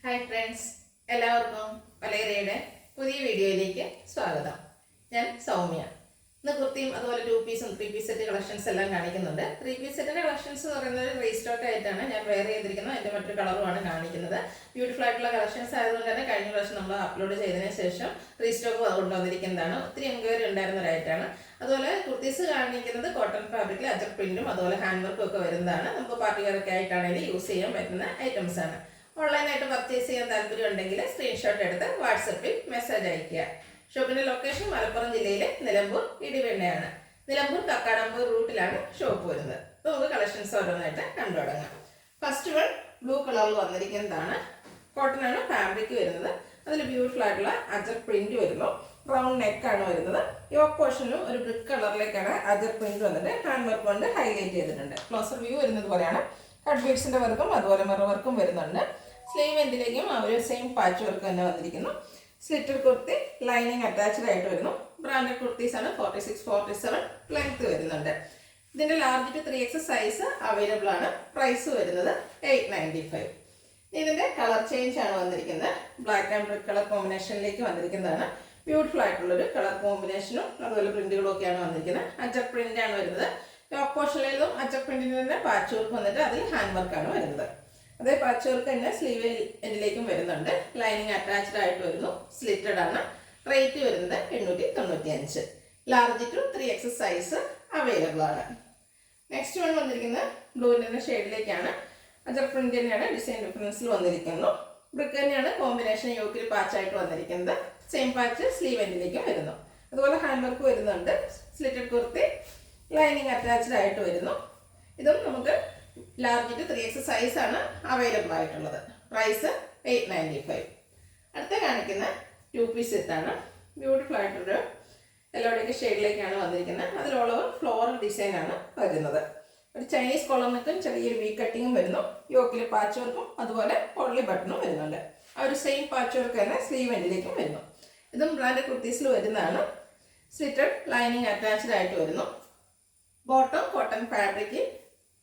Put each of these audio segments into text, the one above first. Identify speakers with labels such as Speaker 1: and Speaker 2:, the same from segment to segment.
Speaker 1: Hi friends, എല്ലാവർക്കും വലേറിയയുടെ പുതിയ വീഡിയോയിലേക്ക് സ്വാഗതം. ഞാൻ സൗമ്യ. ഇന്ന് കുർത്തിയും അതുപോലെ 2 പീസും 3 പീസ് സെറ്റ് കളക്ഷൻസ് എല്ലാം കാണിക്കുന്നുണ്ട്. 3 പീസ് സെറ്റിൻ്റെ കളക്ഷൻസ് എന്ന് പറയുന്നത് റീസ്റ്റോക്ക് ആയിട്ടാണ് ഞാൻ വെയർ ചെയ്തിരിക്കുന്നത്. അതിൻ്റെ മറ്റൊരു കളറുമാണ് കാണിക്കുന്നത്. ബ്യൂട്ടിഫുൾ ആയിട്ടുള്ള കളക്ഷൻസ് ആയതുകൊണ്ട് തന്നെ കഴിഞ്ഞ പ്രാവശ്യം നമ്മൾ അപ്ലോഡ് ചെയ്തതിന് ശേഷം റീസ്റ്റോക്ക് കൊണ്ടുവന്നിരിക്കുന്നതാണ്. ഒത്തിരി എൻക്വയറി ഉണ്ടായിരുന്നതായിട്ടാണ്. അതുപോലെ കുർത്തീസ് കാണിക്കുന്നത് കോട്ടൺ ഫാബ്രിക്കിൽ അജർ പ്രിന്റും അതുപോലെ ഹാൻഡ് വർക്കും ഒക്കെ വരുന്നതാണ്. നമുക്ക് പാർട്ടി വെയർ ഒക്കെ ആയിട്ടാണെങ്കിൽ യൂസ് ചെയ്യാൻ പറ്റുന്ന ഐറ്റംസ് ആണ്. ഓൺലൈനായിട്ട് പർച്ചേസ് ചെയ്യാൻ താല്പര്യം ഉണ്ടെങ്കിൽ സ്ക്രീൻഷോട്ട് എടുത്ത് വാട്സപ്പിൽ മെസ്സേജ് അയയ്ക്കുക. ഷോപ്പിന്റെ ലൊക്കേഷൻ മലപ്പുറം ജില്ലയിലെ നിലമ്പൂർ ഇടിവെണ്ണയാണ്. നിലമ്പൂർ കക്കാടമ്പൂർ റൂട്ടിലാണ് ഷോപ്പ് വരുന്നത്. നമുക്ക് കളക്ഷൻസ് ഓരോന്നായിട്ട് കണ്ടു തുടങ്ങാം. ഫസ്റ്റ് വൺ ബ്ലൂ കളറിൽ വന്നിരിക്കുന്നതാണ്. കോട്ടൺ ആണ് ഫാബ്രിക് വരുന്നത്. അതിൽ ബ്യൂട്ടിഫുൾ ആയിട്ടുള്ള അജർ പ്രിന്റ് വരുന്നു. റൗണ്ട് നെക്കാണ് വരുന്നത്. യോക്ക് പോർഷനിലും ഒരു ബ്രിക്ക് കളറിലേക്കാണ് അജർ പ്രിന്റ് വന്നിട്ട് ഹാൻഡ് വർക്ക് കൊണ്ട് ഹൈലൈറ്റ് ചെയ്തിട്ടുണ്ട്. ക്ലോസർ വ്യൂ വരുന്നത് പോലെയാണ്. കട്ട് ബീഡ്സിന്റെ വർക്കും അതുപോലെ മിറർ വർക്കും വരുന്നുണ്ട്. സ്ലീവ് എൻഡിലേക്കും ആ ഒരു സെയിം പാച്ച് വർക്ക് തന്നെ വന്നിരിക്കുന്നു. സ്ലിറ്റഡ് കുർത്തി ലൈനിങ് അറ്റാച്ച്ഡ് ആയിട്ട് വരുന്നു. ബ്രാൻഡഡ് കുർത്തീസ് ആണ്. 46-47 ലെങ്ത് വരുന്നുണ്ട്. ഇതിന്റെ large to 3X size available ആണ്. പ്രൈസ് വരുന്നത് 895. ഇതിന്റെ കളർ ചേഞ്ച് ആണ് വന്നിരിക്കുന്നത്. ബ്ലാക്ക് ആൻഡ് റെഡ് കളർ കോമ്പിനേഷനിലേക്ക് വന്നിരിക്കുന്നതാണ്. ബ്യൂട്ടിഫുൾ ആയിട്ടുള്ളൊരു കളർ കോമ്പിനേഷനും അതുപോലെ പ്രിന്റുകളും ഒക്കെയാണ് വന്നിരിക്കുന്നത്. അജർ പ്രിന്റ് ആണ് വരുന്നത്. ടോപ്പ് പോർഷനിലും അജർ പ്രിന്റിന് തന്നെ പാച്ച് വർക്ക് വന്നിട്ട് അതിൽ ഹാൻഡ് വർക്കാണ് വരുന്നത്. അതേ പാച്ച് വർക്ക് തന്നെ സ്ലീവ് എൻഡിലേക്കും വരുന്നുണ്ട്. ലൈനിങ് അറ്റാച്ച്ഡ് ആയിട്ട് വരുന്നു. സ്ലിറ്റഡ് ആണ്. റേറ്റ് വരുന്നത് 895. Large to 3X size available ആണ്. നെക്സ്റ്റ് വൺ വന്നിരിക്കുന്നത് ബ്ലൂവിൻ്റെ ഷെയ്ഡിലേക്കാണ്. അജർ പ്രിന്റ് തന്നെയാണ്. ഡിസൈൻ ഡിഫറൻസിൽ വന്നിരിക്കുന്നു. ബ്രിക്ക് തന്നെയാണ് കോമ്പിനേഷൻ യോക്കിൽ പാച്ചായിട്ട് വന്നിരിക്കുന്നത്. സെയിം പാച്ച് സ്ലീവ് എൻഡിലേക്കും വരുന്നു. അതുപോലെ ഹാൻഡ് വർക്ക് വരുന്നുണ്ട്. സ്ലിറ്റഡ് കുർത്തി ലൈനിങ് അറ്റാച്ച്ഡ് ആയിട്ട് വരുന്നു. ഇതും നമുക്ക് ലാർജ് ടു 3X സൈസ് ആണ് അവൈലബിൾ ആയിട്ടുള്ളത്. പ്രൈസ് 895. അടുത്ത കാണിക്കുന്ന 2 പീസ് സെറ്റാണ്. ബ്യൂട്ടിഫുൾ ആയിട്ടൊരു യെല്ലോയുടെ ഷെയ്ഡിലേക്കാണ് വന്നിരിക്കുന്നത്. അതിലുള്ളവർ ഫ്ലോറൽ ഡിസൈൻ ആണ് വരുന്നത്. ഒരു ചൈനീസ് കോളറിനൊക്കെ ചെറിയൊരു വി കട്ടിങ്ങും വരുന്നു. യോക്കിൽ പാച്ച് വർക്കും അതുപോലെ പൊള്ളി ബട്ടണും വരുന്നുണ്ട്. ആ ഒരു സെയിം പാച്ച് വർക്ക് തന്നെ സ്ലീവ് എൻഡിലേക്കും വരുന്നു. ഇതും ബ്രാൻഡഡ് കുർത്തീസിൽ വരുന്നതാണ്. സ്ലിറ്റഡ് ലൈനിങ് അറ്റാച്ച്ഡ് ആയിട്ട് വരുന്നു. ബോട്ടം കോട്ടൺ ഫാബ്രിക്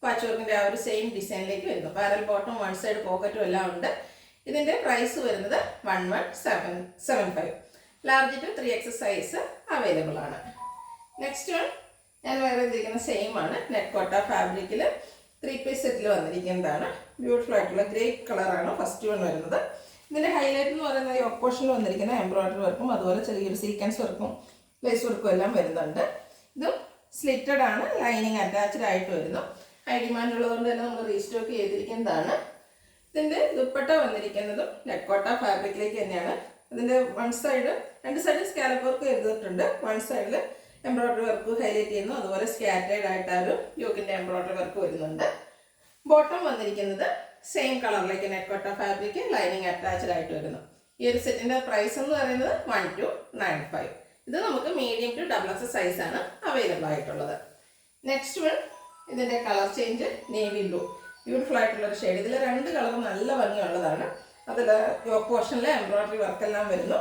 Speaker 1: പാച്ച് വർക്കിൻ്റെ ആ ഒരു സെയിം ഡിസൈനിലേക്ക് വരുന്നു. പാരൽ ബോട്ടം, വൺ സൈഡ് പോക്കറ്റും എല്ലാം ഉണ്ട്. ഇതിൻ്റെ പ്രൈസ് വരുന്നത് 1175. Large to 3X size available ആണ്. നെക്സ്റ്റ് വൺ ഞാൻ വേറെ ചെയ്തിരിക്കുന്ന സെയിം ആണ്. നെറ്റ് കോട്ട ഫാബ്രിക്കിൽ 3 പീസ് സെറ്റിൽ വന്നിരിക്കുന്നതാണ്. ബ്യൂട്ടിഫുൾ ആയിട്ടുള്ള ഗ്രേ കളറാണ് ഫസ്റ്റ് വൺ വരുന്നത്. ഇതിൻ്റെ ഹൈലൈറ്റ് എന്ന് പറയുന്നത് ഈ ഓപ്പോഷനിൽ വന്നിരിക്കുന്ന എംബ്രോയിഡറി വർക്കും അതുപോലെ ചെറിയൊരു സീക്വൻസ് വർക്കും ലേസ് വർക്കും എല്ലാം വരുന്നുണ്ട്. ഇതും സ്ലിറ്റഡ് ആണ്. ലൈനിങ് അറ്റാച്ച്ഡ് ആയിട്ട് വരുന്നു. ഹൈ ഡിമാൻഡ് ഉള്ളതുകൊണ്ട് തന്നെ നമ്മൾ റീസ്റ്റോക്ക് ചെയ്തിരിക്കുന്നതാണ്. ഇതിൻ്റെ ദുപ്പട്ട വന്നിരിക്കുന്നതും നെക്കോട്ട ഫാബ്രിക്കിലേക്ക് തന്നെയാണ്. ഇതിൻ്റെ രണ്ട് സൈഡ് സ്കാലപ്പ് വർക്ക് ചെയ്തിട്ടുണ്ട്. വൺ സൈഡിൽ എംബ്രോയിഡറി വർക്ക് ഹൈലൈറ്റ് ചെയ്യുന്നു. അതുപോലെ സ്കാറ്റേഡ് ആയിട്ടാലും യോക്കിൻ്റെ എംബ്രോയിഡറി വർക്ക് വരുന്നുണ്ട്. ബോട്ടം വന്നിരിക്കുന്നത് സെയിം കളറിലേക്ക് നെക്കോട്ട ഫാബ്രിക് ലൈനിങ് അറ്റാച്ച്ഡ് ആയിട്ട് വരുന്നു. ഈ ഒരു സെറ്റിൻ്റെ പ്രൈസ് എന്ന് പറയുന്നത് 1295. ഇത് നമുക്ക് മീഡിയം ടു XXL സൈസാണ് അവൈലബിൾ ആയിട്ടുള്ളത്. നെക്സ്റ്റ് വൺ ഇതിൻ്റെ colour change navy blue. Beautiful ആയിട്ടുള്ളൊരു ഷെയ്ഡ്. ഇതിൽ 2 കളറും നല്ല ഭംഗിയുള്ളതാണ്. അതിൽ യോക്ക് പോർഷനിലെ എംബ്രോയിഡറി വർക്കെല്ലാം വരുന്നു.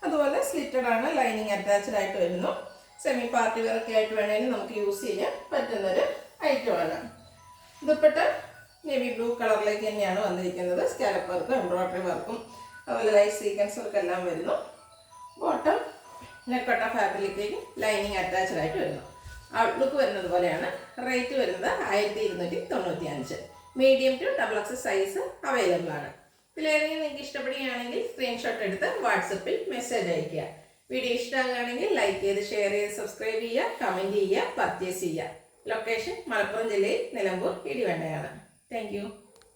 Speaker 1: അതുപോലെ സ്ലിറ്റഡ് ആണ്. ലൈനിങ് അറ്റാച്ച്ഡ് ആയിട്ട് വരുന്നു. സെമി പാർട്ടി വെയറൊക്കെ ആയിട്ട് വേണമെങ്കിൽ നമുക്ക് യൂസ് ചെയ്യാൻ പറ്റുന്നൊരു ഐറ്റമാണ്. ദുപ്പട്ട നേവി ബ്ലൂ കളറിലേക്ക് തന്നെയാണ് വന്നിരിക്കുന്നത്. സ്കാലപ്പ് വർക്കും എംബ്രോയിഡറി വർക്കും അതുപോലെ ലൈറ്റ് സീക്വൻസ് വർക്ക് എല്ലാം വരുന്നു. ബോട്ടം നെക്കോട്ട ഫാബ്രിക്കിലേക്ക് ലൈനിങ് അറ്റാച്ച്ഡ് ആയിട്ട് വരുന്നു. ഔട്ട്ലുക്ക് വരുന്നത് പോലെയാണ്. റേറ്റ് വരുന്നത് 1295. Medium to XXL size available ആണ്. ഇതിലേതെങ്കിലും നിങ്ങൾക്ക് ഇഷ്ടപ്പെടുകയാണെങ്കിൽ സ്ക്രീൻഷോട്ട് എടുത്ത് വാട്സപ്പിൽ മെസ്സേജ് അയയ്ക്കുക. വീഡിയോ ഇഷ്ടമാകുകയാണെങ്കിൽ ലൈക്ക് ചെയ്ത് ഷെയർ ചെയ്ത് സബ്സ്ക്രൈബ് ചെയ്യുക, കമൻറ്റ് ചെയ്യുക, പർച്ചേസ് ചെയ്യുക. ലൊക്കേഷൻ മലപ്പുറം ജില്ലയിൽ നിലമ്പൂർ ഇടിവെണ്ണയാണ്. Thank you.